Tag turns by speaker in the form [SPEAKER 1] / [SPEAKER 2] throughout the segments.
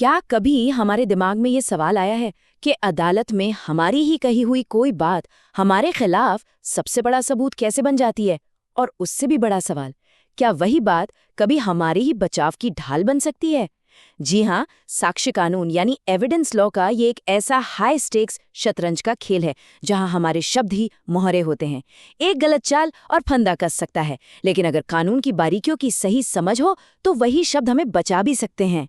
[SPEAKER 1] क्या कभी हमारे दिमाग में ये सवाल आया है कि अदालत में हमारी ही कही हुई कोई बात हमारे खिलाफ सबसे बड़ा सबूत कैसे बन जाती है? और उससे भी बड़ा सवाल, क्या वही बात कभी हमारे ही बचाव की ढाल बन सकती है? जी हाँ, साक्ष्य कानून यानी एविडेंस लॉ का ये एक ऐसा हाई स्टेक्स शतरंज का खेल है जहां हमारे शब्द ही मोहरे होते हैं। एक गलत चाल और फंदा कस सकता है, लेकिन अगर कानून की बारीकियों की सही समझ हो तो वही शब्द हमें बचा भी सकते हैं।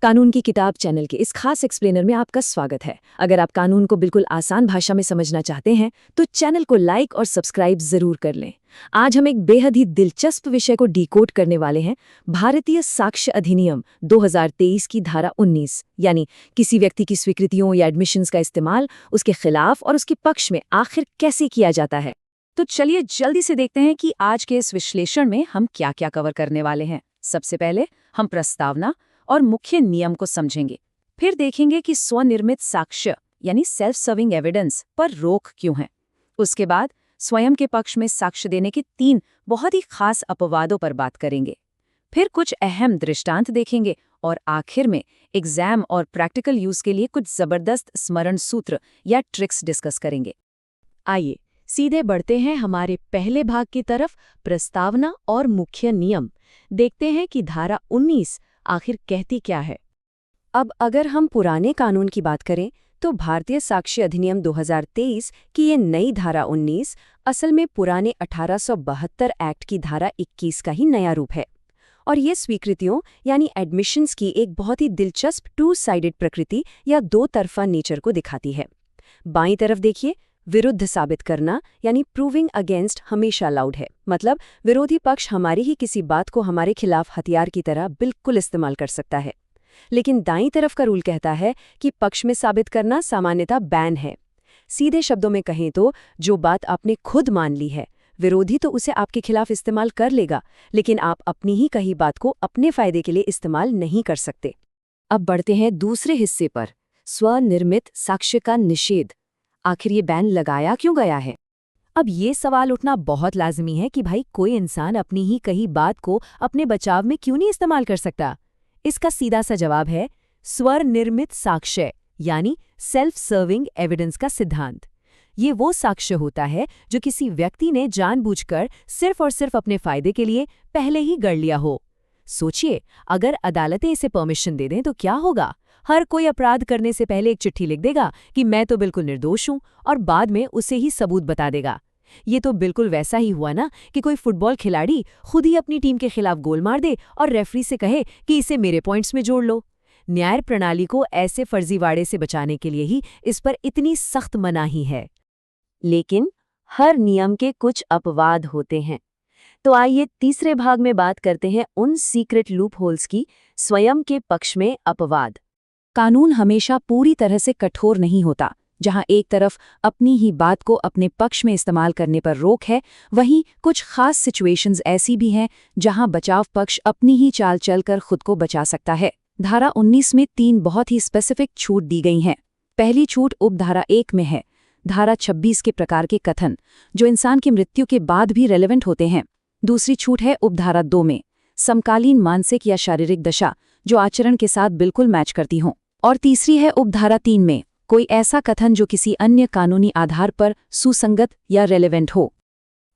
[SPEAKER 2] कानून की किताब चैनल के इस खास एक्सप्लेनर में आपका स्वागत है। अगर आप कानून को बिल्कुल आसान भाषा में समझना चाहते हैं तो चैनल को लाइक और सब्सक्राइब जरूर कर लें। आज हम एक बेहद ही दिलचस्प विषय को डिकोड करने वाले हैं, भारतीय साक्ष्य अधिनियम 2023 की धारा 19, यानी किसी व्यक्ति की स्वीकृतियों या एडमिशंस का इस्तेमाल उसके खिलाफ और उसके पक्ष में आखिर कैसे किया जाता है। तो चलिए जल्दी से देखते हैं कि आज के इस विश्लेषण में हम क्या क्या कवर करने वाले हैं। सबसे पहले हम प्रस्तावना और मुख्य नियम को समझेंगे। फिर देखेंगे कि स्वनिर्मित साक्ष्य यानी सेल्फ सर्विंग एविडेंस पर रोक क्यों है। उसके बाद स्वयं के पक्ष में साक्ष्य देने के 3 बहुत ही खास अपवादों पर बात करेंगे। फिर कुछ अहम दृष्टांत देखेंगे और आखिर में एग्जाम और प्रैक्टिकल यूज के लिए कुछ जबरदस्त स्मरण सूत्र या ट्रिक्स डिस्कस करेंगे। आइए सीधे बढ़ते हैं हमारे पहले भाग की तरफ, प्रस्तावना और मुख्य नियम। देखते हैं कि धारा 19 आखिर कहती क्या है। अब अगर हम पुराने कानून की बात करें तो भारतीय साक्ष्य अधिनियम 2023 की ये नई धारा 19 असल में पुराने 1872 एक्ट की धारा 21 का ही नया रूप है। और ये स्वीकृतियों यानी एडमिशंस की एक बहुत ही दिलचस्प 2-साइडेड प्रकृति या दो तरफा नेचर को दिखाती है। बाईं तरफ देखिए, विरुद्ध साबित करना यानी प्रूविंग अगेंस्ट हमेशा अलाउड है। मतलब विरोधी पक्ष हमारी ही किसी बात को हमारे खिलाफ हथियार की तरह बिल्कुल इस्तेमाल कर सकता है। लेकिन दाईं तरफ का रूल कहता है कि पक्ष में साबित करना सामान्यतः बैन है। सीधे शब्दों में कहें तो जो बात आपने खुद मान ली है, विरोधी तो उसे आपके खिलाफ इस्तेमाल कर लेगा, लेकिन आप अपनी ही कही बात को अपने फायदे के लिए इस्तेमाल नहीं कर सकते। अब बढ़ते हैं दूसरे हिस्से पर, स्वनिर्मित साक्ष्य का निषेध। आखिर ये बैन लगाया क्यों गया है? अब ये सवाल उठना बहुत लाजमी है कि भाई कोई इंसान अपनी ही कही बात को अपने बचाव में क्यों नहीं इस्तेमाल कर सकता। इसका सीधा सा जवाब है स्वनिर्मित साक्ष्य यानी सेल्फ सर्विंग एविडेंस का सिद्धांत। ये वो साक्ष्य होता है जो किसी व्यक्ति ने जानबूझकर सिर्फ और सिर्फ अपने फायदे के लिए पहले ही गढ़ लिया हो। सोचिए, अगर अदालतें इसे परमिशन दे दें तो क्या होगा? हर कोई अपराध करने से पहले एक चिट्ठी लिख देगा कि मैं तो बिल्कुल निर्दोष हूं, और बाद में उसे ही सबूत बता देगा। ये तो बिल्कुल वैसा ही हुआ ना कि कोई फुटबॉल खिलाड़ी खुद ही अपनी टीम के खिलाफ गोल मार दे और रेफरी से कहे कि इसे मेरे पॉइंट्स में जोड़ लो। न्याय प्रणाली को ऐसे फर्जीवाड़े से बचाने के लिए ही इस पर इतनी सख्त मनाही है। लेकिन हर नियम के कुछ अपवाद होते हैं। तो आइए तीसरे भाग में बात करते हैं उन सीक्रेट लूप होल्स की, स्वयं के पक्ष में अपवाद। कानून हमेशा पूरी तरह से कठोर नहीं होता। जहां एक तरफ अपनी ही बात को अपने पक्ष में इस्तेमाल करने पर रोक है, वहीं कुछ खास सिचुएशंस ऐसी भी हैं जहां बचाव पक्ष अपनी ही चाल चलकर खुद को बचा सकता है। धारा 19 में 3 बहुत ही स्पेसिफिक छूट दी गई हैं। पहली छूट उपधारा 1 में है, धारा 26 के प्रकार के कथन जो इंसान की मृत्यु के बाद भी रेलेवेंट होते हैं। दूसरी छूट है उपधारा 2 में, समकालीन मानसिक या शारीरिक दशा जो आचरण के साथ बिल्कुल मैच करती हों। और तीसरी है उपधारा 3 में, कोई ऐसा कथन जो किसी अन्य कानूनी आधार पर सुसंगत या रेलेवेंट हो।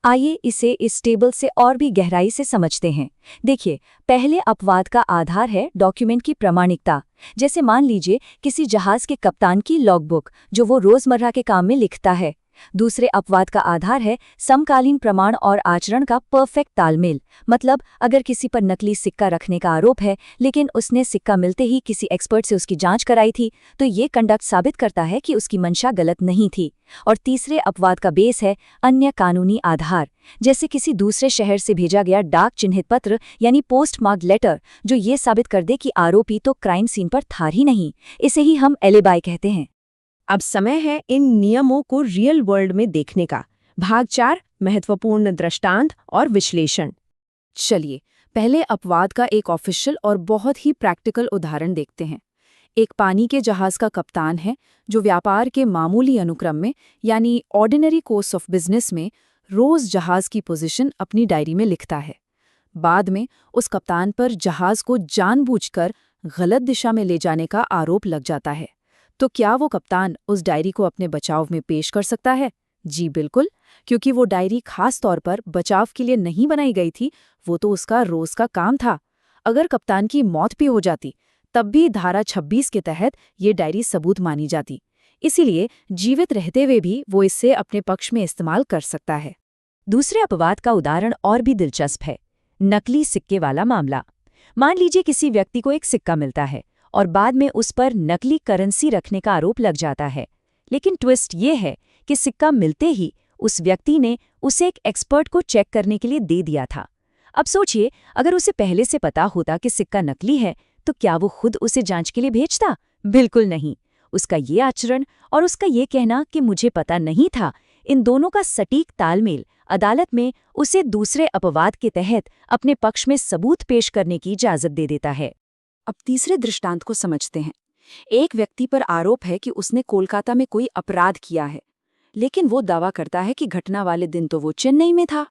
[SPEAKER 2] आइए इसे इस टेबल से और भी गहराई से समझते हैं। देखिए, पहले अपवाद का आधार है डॉक्यूमेंट की प्रामाणिकता। जैसे मान लीजिए किसी जहाज के कप्तान की लॉगबुक जो वो रोजमर्रा के काम में लिखता है। दूसरे अपवाद का आधार है समकालीन प्रमाण और आचरण का परफेक्ट तालमेल। मतलब अगर किसी पर नकली सिक्का रखने का आरोप है लेकिन उसने सिक्का मिलते ही किसी एक्सपर्ट से उसकी जांच कराई थी, तो ये कंडक्ट साबित करता है कि उसकी मंशा गलत नहीं थी। और तीसरे अपवाद का बेस है अन्य कानूनी आधार, जैसे किसी दूसरे शहर से भेजा गया डाक चिन्हित पत्र यानी पोस्ट मार्क्ड लेटर जो ये साबित कर दे कि आरोपी तो क्राइम सीन पर था ही नहीं। इसे ही हम एलिबाई कहते हैं।
[SPEAKER 1] अब समय है इन नियमों को रियल वर्ल्ड में देखने का। भाग 4, महत्वपूर्ण दृष्टांत और विश्लेषण। चलिए पहले अपवाद का एक ऑफिशियल और बहुत ही प्रैक्टिकल उदाहरण देखते हैं। एक पानी के जहाज का कप्तान है जो व्यापार के मामूली अनुक्रम में यानी ऑर्डिनरी कोर्स ऑफ बिजनेस में रोज जहाज की पोजीशन अपनी डायरी में लिखता है। बाद में उस कप्तान पर जहाज को जानबूझकर गलत दिशा में ले जाने का आरोप लग जाता है। तो क्या वो कप्तान उस डायरी को अपने बचाव में पेश कर सकता है? जी बिल्कुल, क्योंकि वो डायरी खास तौर पर बचाव के लिए नहीं बनाई गई थी, वो तो उसका रोज का काम था। अगर कप्तान की मौत भी हो जाती, तब भी धारा 26 के तहत ये डायरी सबूत मानी जाती। इसीलिए जीवित रहते हुए भी वो इससे अपने पक्ष में इस्तेमाल कर सकता है।
[SPEAKER 2] दूसरे अपवाद का उदाहरण और भी दिलचस्प है, नकली सिक्के वाला मामला। मान लीजिए किसी व्यक्ति को एक सिक्का मिलता है और बाद में उस पर नकली करेंसी रखने का आरोप लग जाता है। लेकिन ट्विस्ट ये है कि सिक्का मिलते ही उस व्यक्ति ने उसे एक एक्सपर्ट को चेक करने के लिए दे दिया था। अब सोचिए, अगर उसे पहले से पता होता कि सिक्का नकली है, तो क्या वो खुद उसे जांच के लिए भेजता? बिल्कुल नहीं। उसका ये आचरण और उसका ये कहना कि मुझे पता नहीं था, इन दोनों का सटीक तालमेल अदालत में उसे दूसरे अपवाद के तहत अपने पक्ष में सबूत पेश करने की इजाजत दे देता है।
[SPEAKER 1] अब तीसरे दृष्टांत को समझते हैं। एक व्यक्ति पर आरोप है कि उसने कोलकाता में कोई अपराध किया है, लेकिन वो दावा करता है कि घटना वाले दिन तो वो चेन्नई में था।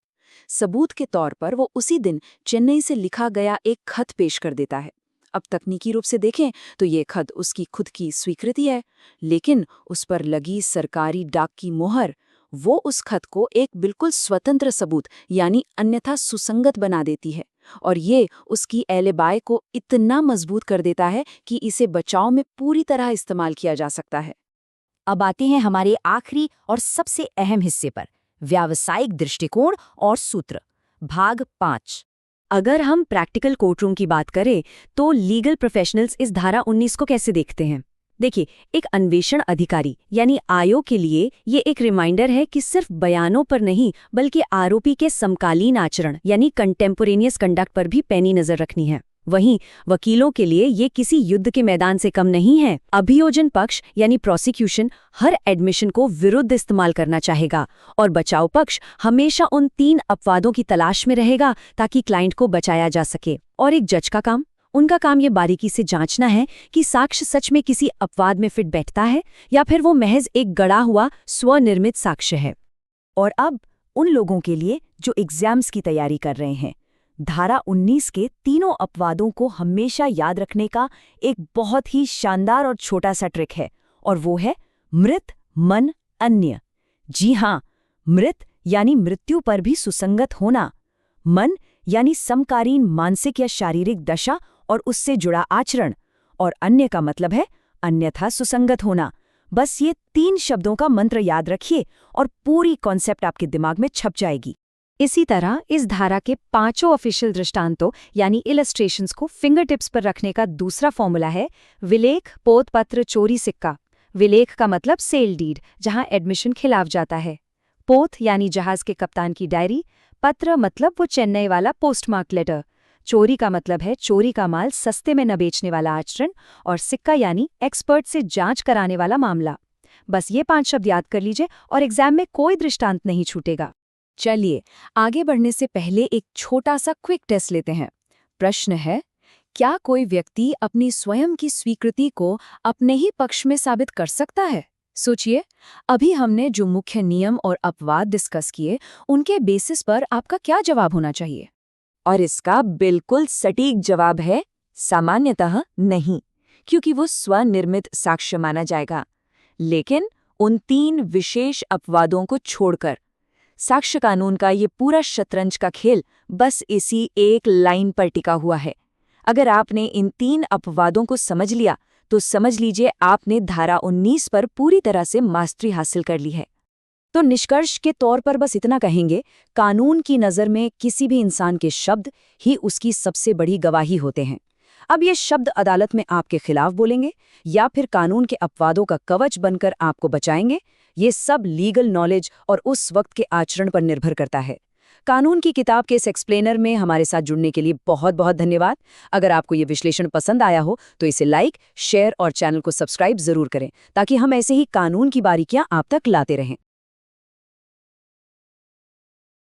[SPEAKER 1] सबूत के तौर पर वो उसी दिन चेन्नई से लिखा गया एक खत पेश कर देता है। अब तकनीकी रूप से देखें तो ये खत उसकी खुद की स्वीकृति है, लेकिन उस पर लगी सरकारी डाक की मोहर वो उस खत को एक बिल्कुल स्वतंत्र सबूत यानी अन्यथा सुसंगत बना देती है, और ये उसकी एलिबाय को इतना मजबूत कर देता है कि इसे बचाव में पूरी तरह इस्तेमाल किया जा सकता है।
[SPEAKER 2] अब आते हैं हमारे आखिरी और सबसे अहम हिस्से पर, व्यावसायिक दृष्टिकोण और सूत्र, भाग 5। अगर हम प्रैक्टिकल कोर्टरूम की बात करें तो लीगल प्रोफेशनल्स इस धारा 19 को कैसे देखते हैं? देखिए, एक अन्वेषण अधिकारी यानी आयोग के लिए ये एक रिमाइंडर है कि सिर्फ बयानों पर नहीं बल्कि आरोपी के समकालीन आचरण यानी कंटेम्पोरेनियस कंडक्ट पर भी पैनी नजर रखनी है। वहीं वकीलों के लिए ये किसी युद्ध के मैदान से कम नहीं है। अभियोजन पक्ष यानी प्रोसिक्यूशन हर एडमिशन को विरुद्ध इस्तेमाल करना चाहेगा और बचाव पक्ष हमेशा उन 3 अपवादों की तलाश में रहेगा ताकि क्लाइंट को बचाया जा सके। और एक जज का काम, उनका काम ये बारीकी से जांचना है कि साक्ष्य सच में किसी अपवाद में फिट बैठता है या फिर वो महज एक गढ़ा हुआ स्वनिर्मित साक्ष्य है। और अब उन लोगों के लिए जो एग्जाम्स की तैयारी कर रहे हैं, धारा 19 के तीनों अपवादों को हमेशा याद रखने का एक बहुत ही शानदार और छोटा सा ट्रिक है, और वो है मृत मन अन्य। जी हाँ, मृत यानी मृत्यु पर भी सुसंगत होना, मन यानी समकालीन मानसिक या शारीरिक दशा और उससे जुड़ा आचरण, और अन्य का मतलब है अन्यथा सुसंगत होना। बस ये 3 शब्दों का मंत्र याद रखिए और पूरी कॉन्सेप्ट आपके दिमाग में छप जाएगी। इसी तरह इस धारा के 5 ऑफिशियल दृष्टांतों यानी इलस्ट्रेशंस को फिंगर टिप्स पर रखने का दूसरा फॉर्मूला है विलेख, पोत पत्र, चोरी सिक्का। विलेख का मतलब सेल डीड, जहां एडमिशन खिलाफ जाता है। पोत यानी जहाज के कप्तान की डायरी। पत्र मतलब वो चेन्नई वाला पोस्टमार्क लेटर। चोरी का मतलब है चोरी का माल सस्ते में न बेचने वाला आचरण। और सिक्का यानी एक्सपर्ट से जांच कराने वाला मामला। बस ये 5 शब्द याद कर लीजिए और एग्जाम में कोई दृष्टांत नहीं छूटेगा। चलिए, आगे बढ़ने से पहले एक छोटा सा क्विक टेस्ट लेते हैं। प्रश्न है, क्या कोई व्यक्ति अपनी स्वयं की स्वीकृति को अपने ही पक्ष में साबित कर सकता है? सोचिए, अभी हमने जो मुख्य नियम और अपवाद डिस्कस किए, उनके बेसिस पर आपका क्या जवाब होना चाहिए? और इसका बिल्कुल सटीक जवाब है सामान्यतः नहीं, क्योंकि वो स्वनिर्मित साक्ष्य माना जाएगा। लेकिन उन 3 विशेष अपवादों को छोड़कर साक्ष्य कानून का ये पूरा शतरंज का खेल बस इसी एक लाइन पर टिका हुआ है। अगर आपने इन 3 अपवादों को समझ लिया तो समझ लीजिए आपने धारा 19 पर पूरी तरह से मास्टरी हासिल कर ली है। तो निष्कर्ष के तौर पर बस इतना कहेंगे, कानून की नज़र में किसी भी इंसान के शब्द ही उसकी सबसे बड़ी गवाही होते हैं। अब ये शब्द अदालत में आपके खिलाफ बोलेंगे या फिर कानून के अपवादों का कवच बनकर आपको बचाएंगे, ये सब लीगल नॉलेज और उस वक्त के आचरण पर निर्भर करता है। कानून की किताब के इस एक्सप्लेनर में हमारे साथ जुड़ने के लिए बहुत बहुत धन्यवाद। अगर आपको ये विश्लेषण पसंद आया हो तो इसे लाइक, शेयर और चैनल को सब्सक्राइब जरूर करें ताकि हम ऐसे ही कानून की बारीकियां आप तक लाते रहें।